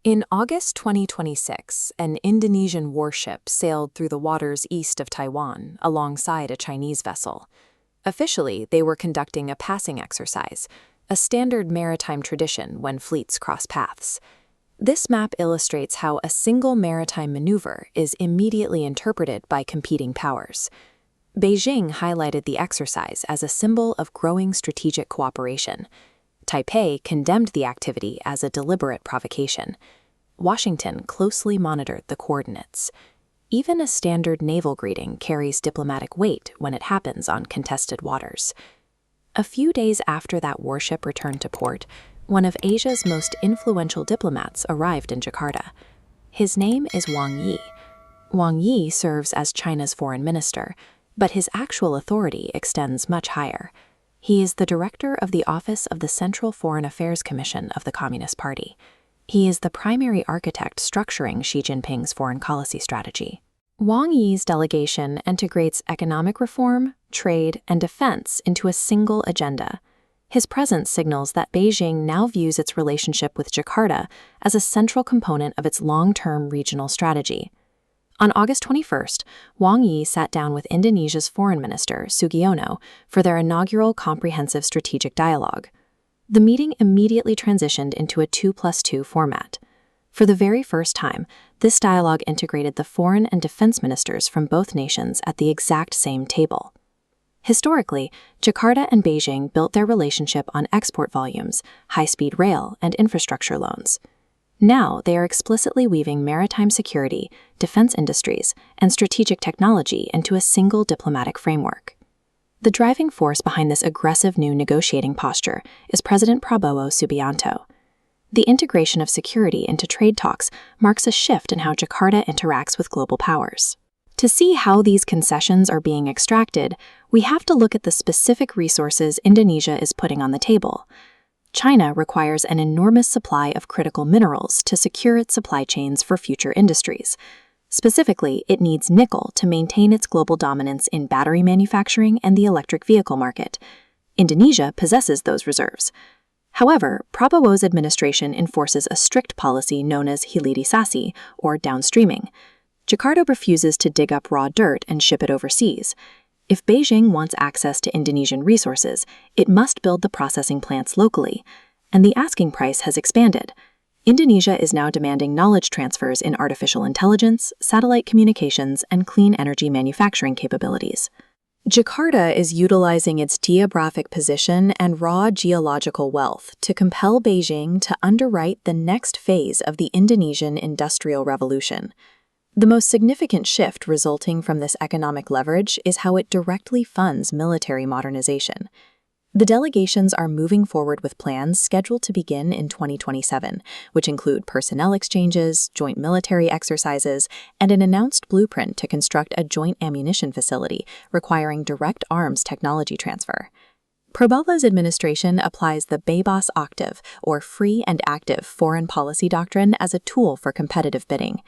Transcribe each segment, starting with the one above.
In August 2026, an Indonesian warship sailed through the waters east of Taiwan alongside a Chinese vessel. Officially, they were conducting a passing exercise, a standard maritime tradition when fleets cross paths. This map illustrates how a single maritime maneuver is immediately interpreted by competing powers. Beijing highlighted the exercise as a symbol of growing strategic cooperation. Taipei condemned the activity as a deliberate provocation. Washington closely monitored the coordinates. Even a standard naval greeting carries diplomatic weight when it happens on contested waters. A few days after that warship returned to port, one of Asia's most influential diplomats arrived in Jakarta. His name is Wang Yi. Wang Yi serves as China's foreign minister, but his actual authority extends much higher. He is the director of the Office of the Central Foreign Affairs Commission of the Communist Party. He is the primary architect structuring Xi Jinping's foreign policy strategy. Wang Yi's delegation integrates economic reform, trade, and defense into a single agenda. His presence signals that Beijing now views its relationship with Jakarta as a central component of its long-term regional strategy. On August 21st, Wang Yi sat down with Indonesia's foreign minister, Sugiono, for their inaugural comprehensive strategic dialogue. The meeting immediately transitioned into a 2+2 format. For the very first time, this dialogue integrated the foreign and defense ministers from both nations at the exact same table. Historically, Jakarta and Beijing built their relationship on export volumes, high-speed rail, and infrastructure loans. Now, they are explicitly weaving maritime security, defense industries, and strategic technology into a single diplomatic framework. The driving force behind this aggressive new negotiating posture is President Prabowo Subianto. The integration of security into trade talks marks a shift in how Jakarta interacts with global powers. To see how these concessions are being extracted, we have to look at the specific resources Indonesia is putting on the table. China requires an enormous supply of critical minerals to secure its supply chains for future industries. Specifically, it needs nickel to maintain its global dominance in battery manufacturing and the electric vehicle market. Indonesia possesses those reserves. However, Prabowo's administration enforces a strict policy known as Hilirisasi, or downstreaming. Jakarta refuses to dig up raw dirt and ship it overseas. If Beijing wants access to Indonesian resources, it must build the processing plants locally, and the asking price has expanded. Indonesia is now demanding knowledge transfers in artificial intelligence, satellite communications, and clean energy manufacturing capabilities. Jakarta is utilizing its geographic position and raw geological wealth to compel Beijing to underwrite the next phase of the Indonesian industrial revolution. The most significant shift resulting from this economic leverage is how it directly funds military modernization. The delegations are moving forward with plans scheduled to begin in 2027, which include personnel exchanges, joint military exercises, and an announced blueprint to construct a joint ammunition facility requiring direct arms technology transfer. Prabowo's administration applies the Bebas Aktif, or free and active foreign policy doctrine, as a tool for competitive bidding.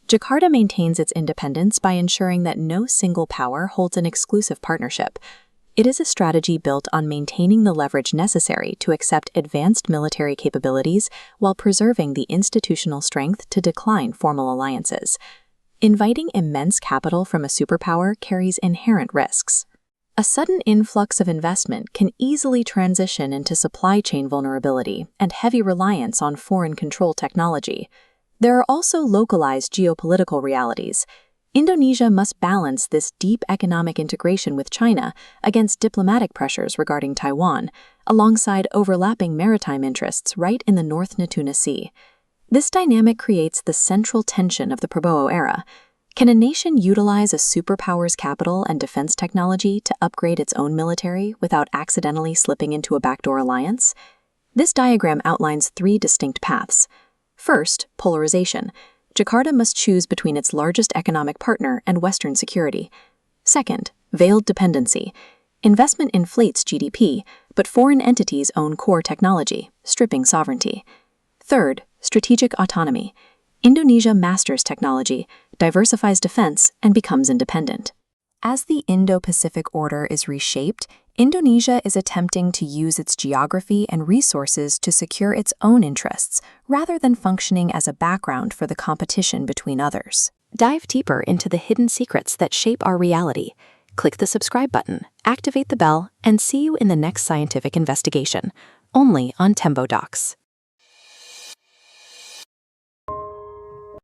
Jakarta maintains its independence by ensuring that no single power holds an exclusive partnership. It is a strategy built on maintaining the leverage necessary to accept advanced military capabilities while preserving the institutional strength to decline formal alliances. Inviting immense capital from a superpower carries inherent risks. A sudden influx of investment can easily transition into supply chain vulnerability and heavy reliance on foreign control technology. There are also localized geopolitical realities. Indonesia must balance this deep economic integration with China against diplomatic pressures regarding Taiwan, alongside overlapping maritime interests right in the North Natuna Sea. This dynamic creates the central tension of the Prabowo era. Can a nation utilize a superpower's capital and defense technology to upgrade its own military without accidentally slipping into a backdoor alliance? This diagram outlines three distinct paths. First, polarization. Jakarta must choose between its largest economic partner and Western security. Second, veiled dependency. Investment inflates GDP, but foreign entities own core technology, stripping sovereignty. Third, strategic autonomy. Indonesia masters technology, diversifies defense, and becomes independent. As the Indo-Pacific order is reshaped, Indonesia is attempting to use its geography and resources to secure its own interests, rather than functioning as a background for the competition between others. Dive deeper into the hidden secrets that shape our reality. Click the subscribe button, activate the bell, and see you in the next scientific investigation, only on Tembo Docs.